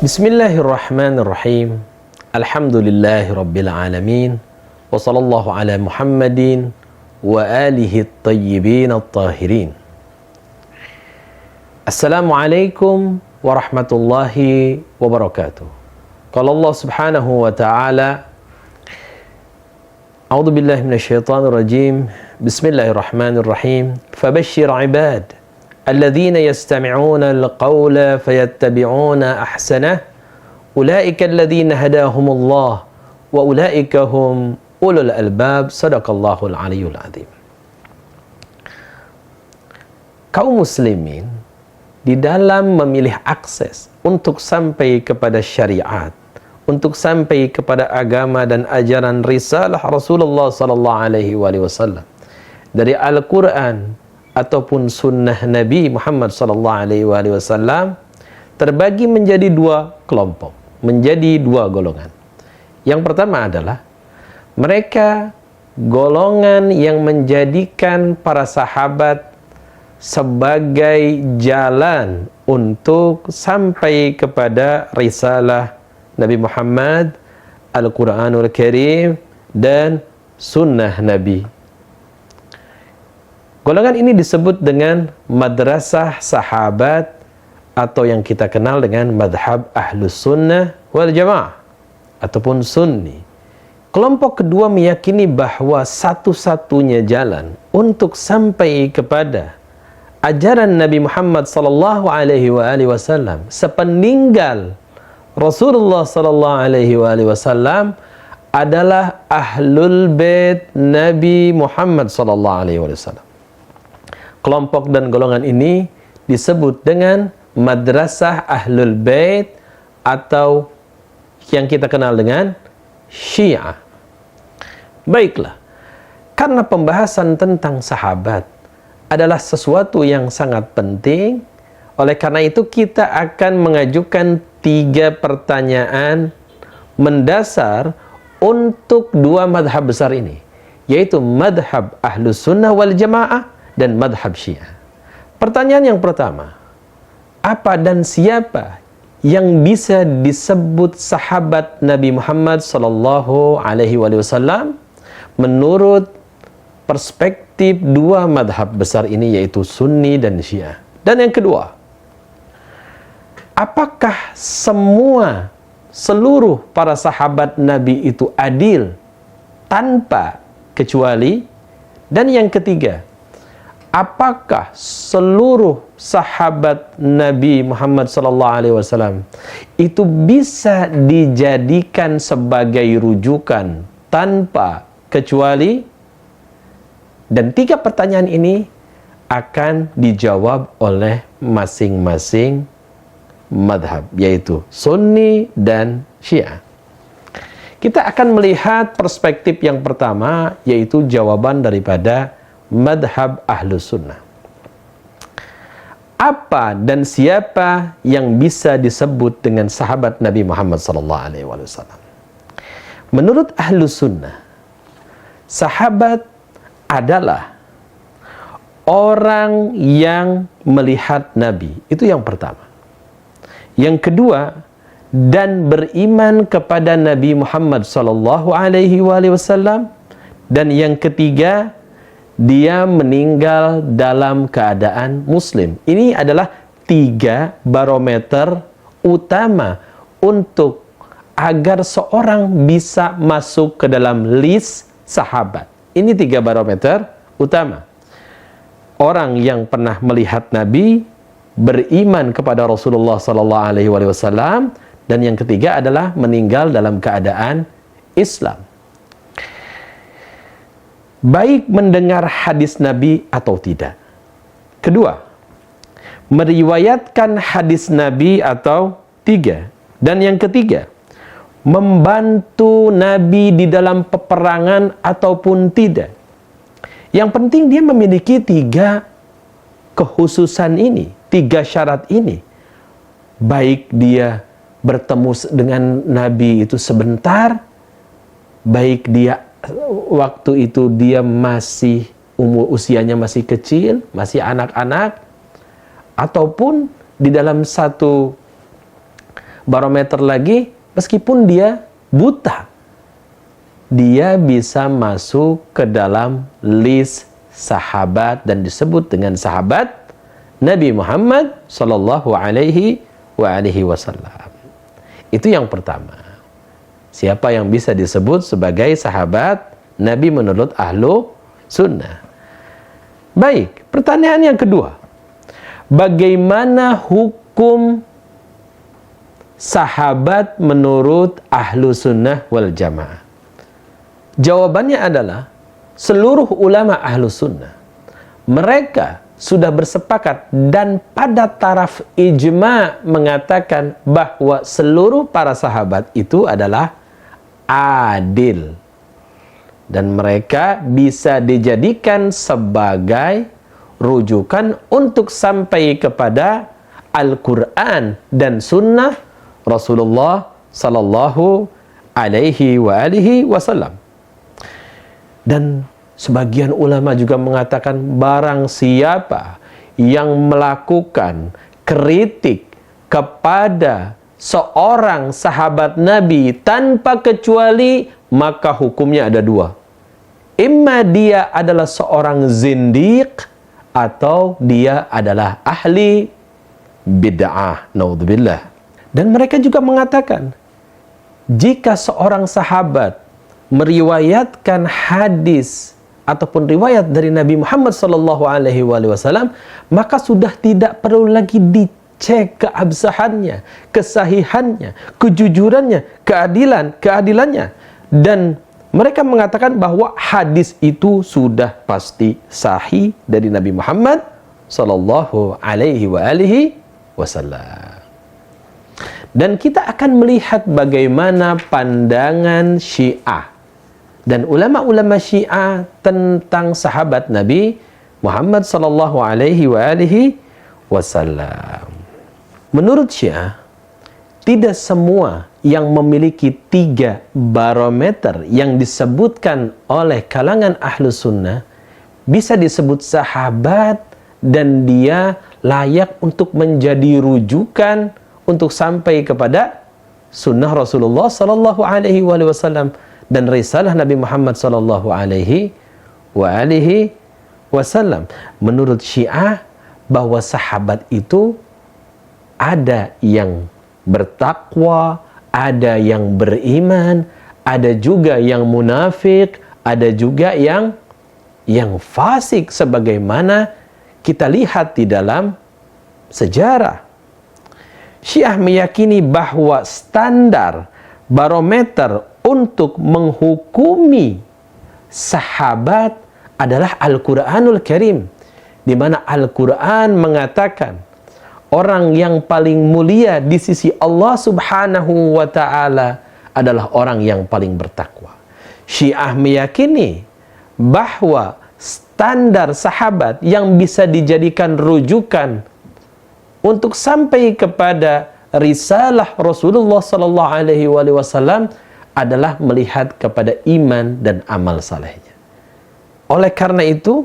Bismillahirrahmanirrahim. Alhamdulillahi rabbil alamin. Wa sallallahu ala Muhammadin wa alihi at-tayyibin at-tahirin. Assalamualaikum warahmatullahi wabarakatuh. Qala Allah subhanahu wa ta'ala, A'udzu billahi minasyaitonir rajim. Bismillahirrahmanirrahim. Fabashshir 'ibad الذين يستمعون القول فيتبعون أحسنه أولئك الذين هداهم الله وأولئك هم أولو الألباب صدق الله العلي العظيم. Kaum muslimin di dalam memilih akses untuk sampai kepada syariat, untuk sampai kepada agama dan ajaran risalah Rasulullah sallallahu alaihi wasallam dari Al-Qur'an ataupun sunnah Nabi Muhammad sallallahu alaihi wasallam terbagi menjadi dua kelompok, menjadi dua golongan. Yang pertama adalah mereka golongan yang menjadikan para sahabat sebagai jalan untuk sampai kepada risalah Nabi Muhammad, Al-Quranul Karim, dan sunnah Nabi. Golongan ini disebut dengan madrasah sahabat atau yang kita kenal dengan madhab ahlus sunnah wal jamaah ataupun sunni. Kelompok kedua meyakini bahwa satu-satunya jalan untuk sampai kepada ajaran Nabi Muhammad sallallahu alaihi wasallam sepeninggal Rasulullah sallallahu alaihi wasallam adalah ahlul bait Nabi Muhammad sallallahu alaihi wasallam. Kelompok dan golongan ini disebut dengan madrasah ahlul bait atau yang kita kenal dengan Syiah. Baiklah, karena pembahasan tentang sahabat adalah sesuatu yang sangat penting, oleh karena itu kita akan mengajukan 3 pertanyaan mendasar untuk dua madhab besar ini, yaitu madhab ahlus sunnah wal jamaah dan madhab Syiah. Pertanyaan yang pertama, apa dan siapa yang bisa disebut sahabat Nabi Muhammad sallallahu alaihi wasallam menurut perspektif dua madhab besar ini, yaitu Sunni dan Syiah? Dan yang kedua, apakah seluruh para sahabat Nabi itu adil tanpa kecuali? Dan yang ketiga, apakah seluruh sahabat Nabi Muhammad SAW itu bisa dijadikan sebagai rujukan tanpa kecuali? Dan 3 pertanyaan ini akan dijawab oleh masing-masing madhab, yaitu Sunni dan Syiah. Kita akan melihat perspektif yang pertama, yaitu jawaban daripada madhab ahlus sunnah. Apa dan siapa yang bisa disebut dengan sahabat Nabi Muhammad SAW? Menurut ahlus sunnah, sahabat adalah orang yang melihat Nabi. Itu yang pertama. Yang kedua, dan beriman kepada Nabi Muhammad SAW. Dan yang ketiga, dia meninggal dalam keadaan muslim. Ini adalah 3 barometer utama untuk agar seorang bisa masuk ke dalam list sahabat. Ini 3 barometer utama. Orang yang pernah melihat Nabi, beriman kepada Rasulullah sallallahu alaihi wasallam, dan yang ketiga adalah meninggal dalam keadaan Islam. Baik mendengar hadis Nabi atau tidak. Kedua, meriwayatkan hadis Nabi atau tidak. Dan yang ketiga, membantu Nabi di dalam peperangan ataupun tidak. Yang penting dia memiliki 3 kekhususan ini, 3 syarat ini. Baik dia bertemu dengan Nabi itu sebentar, baik dia waktu itu dia masih usianya masih kecil, masih anak-anak, ataupun di dalam satu barometer lagi, meskipun dia buta, dia bisa masuk ke dalam list sahabat dan disebut dengan sahabat Nabi Muhammad sallallahu alaihi wasallam. Itu yang pertama. Siapa yang bisa disebut sebagai sahabat Nabi menurut ahlu sunnah? Baik, pertanyaan yang kedua. Bagaimana hukum sahabat menurut ahlu sunnah wal jamaah? Jawabannya adalah seluruh ulama ahlu sunnah, mereka sudah bersepakat dan pada taraf ijma mengatakan bahwa seluruh para sahabat itu adalah adil. Dan mereka bisa dijadikan sebagai rujukan untuk sampai kepada Al-Quran dan Sunnah Rasulullah Sallallahu Alaihi Wasallam. Dan sebagian ulama juga mengatakan barang siapa yang melakukan kritik kepada seorang sahabat Nabi tanpa kecuali, maka hukumnya ada dua. Imma dia adalah seorang zindiq atau dia adalah ahli bid'ah. Naudzubillah. Dan mereka juga mengatakan, jika seorang sahabat meriwayatkan hadis ataupun riwayat dari Nabi Muhammad sallallahu alaihi wasallam, maka sudah tidak perlu lagi dicek keabsahannya, kesahihannya, kejujurannya, keadilannya. Dan mereka mengatakan bahwa hadis itu sudah pasti sahih dari Nabi Muhammad sallallahu alaihi wasallam. Dan kita akan melihat bagaimana pandangan Syiah dan ulama-ulama Syiah tentang sahabat Nabi Muhammad sallallahu alaihi wasallam. Menurut Syiah, tidak semua yang memiliki 3 barometer yang disebutkan oleh kalangan ahlu sunnah bisa disebut sahabat dan dia layak untuk menjadi rujukan untuk sampai kepada sunnah Rasulullah sallallahu alaihi wasallam dan risalah Nabi Muhammad sallallahu alaihi wasallam. Menurut Syiah, bahwa sahabat itu ada yang bertakwa, ada yang beriman, ada juga yang munafik, ada juga yang fasik sebagaimana kita lihat di dalam sejarah. Syiah meyakini bahwa standar barometer untuk menghukumi sahabat adalah Al-Quranul Karim, di mana Al-Quran mengatakan orang yang paling mulia di sisi Allah Subhanahu wa ta'ala adalah orang yang paling bertakwa. Syiah meyakini bahwa standar sahabat yang bisa dijadikan rujukan untuk sampai kepada risalah Rasulullah sallallahu alaihi wasallam adalah melihat kepada iman dan amal salehnya. Oleh karena itu,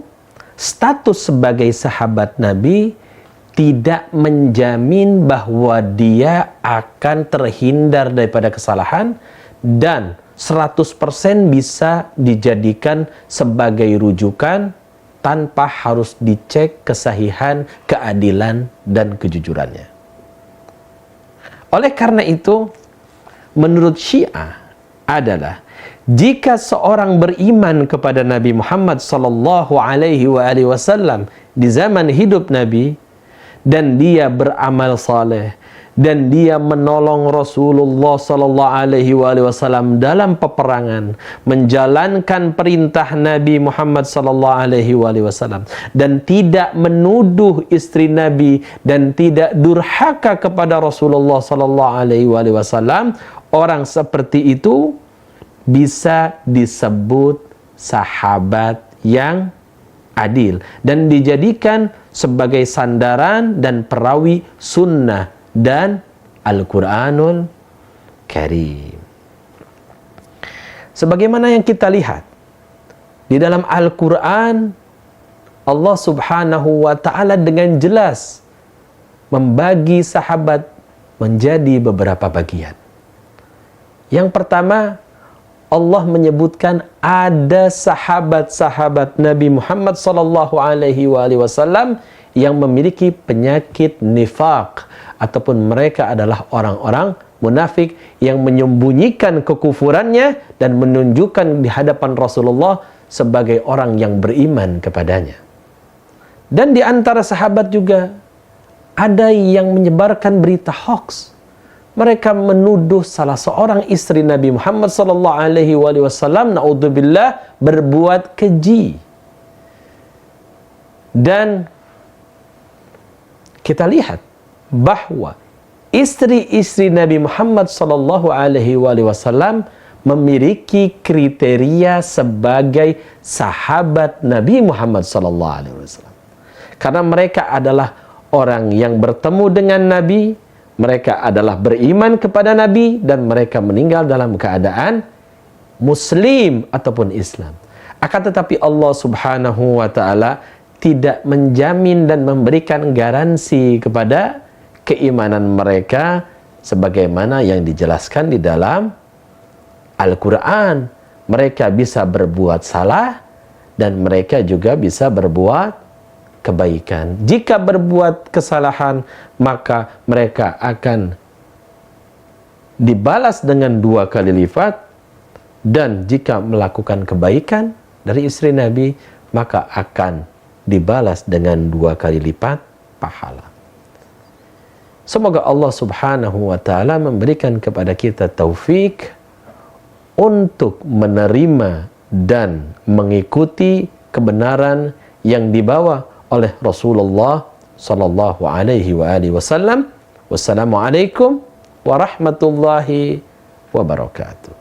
status sebagai sahabat Nabi tidak menjamin bahwa dia akan terhindar daripada kesalahan dan 100% bisa dijadikan sebagai rujukan tanpa harus dicek kesahihan, keadilan, dan kejujurannya. Oleh karena itu, menurut Syiah adalah jika seorang beriman kepada Nabi Muhammad sallallahu alaihi wasallam di zaman hidup Nabi dan dia beramal saleh dan dia menolong Rasulullah sallallahu alaihi wasallam dalam peperangan, menjalankan perintah Nabi Muhammad sallallahu alaihi wasallam dan tidak menuduh istri Nabi dan tidak durhaka kepada Rasulullah sallallahu alaihi wasallam, orang seperti itu bisa disebut sahabat yang adil dan dijadikan sebagai sandaran dan perawi sunnah dan Al-Quranul Karim. Sebagaimana yang kita lihat di dalam Al-Quran, Allah Subhanahu wa ta'ala dengan jelas membagi sahabat menjadi beberapa bagian. Yang pertama, Allah menyebutkan ada sahabat-sahabat Nabi Muhammad SAW yang memiliki penyakit nifaq, ataupun mereka adalah orang-orang munafik yang menyembunyikan kekufurannya dan menunjukkan di hadapan Rasulullah sebagai orang yang beriman kepadanya. Dan di antara sahabat juga ada yang menyebarkan berita hoax. Mereka menuduh salah seorang istri Nabi Muhammad SAW, naudzubillah, berbuat keji. Dan kita lihat bahwa istri-istri Nabi Muhammad SAW memiliki kriteria sebagai sahabat Nabi Muhammad SAW. Karena mereka adalah orang yang bertemu dengan Nabi, mereka adalah beriman kepada Nabi, dan mereka meninggal dalam keadaan Muslim ataupun Islam. Akan tetapi Allah Subhanahu wa Ta'ala tidak menjamin dan memberikan garansi kepada keimanan mereka sebagaimana yang dijelaskan di dalam Al-Quran. Mereka bisa berbuat salah dan mereka juga bisa berbuat kebaikan. Jika berbuat kesalahan, maka mereka akan dibalas dengan 2 kali lipat, dan jika melakukan kebaikan dari istri Nabi, maka akan dibalas dengan 2 kali lipat pahala. Semoga Allah Subhanahu wa Ta'ala memberikan kepada kita taufik untuk menerima dan mengikuti kebenaran yang dibawa oleh Rasulullah sallallahu alaihi wasallam. Wassalamualaikum warahmatullahi wabarakatuh.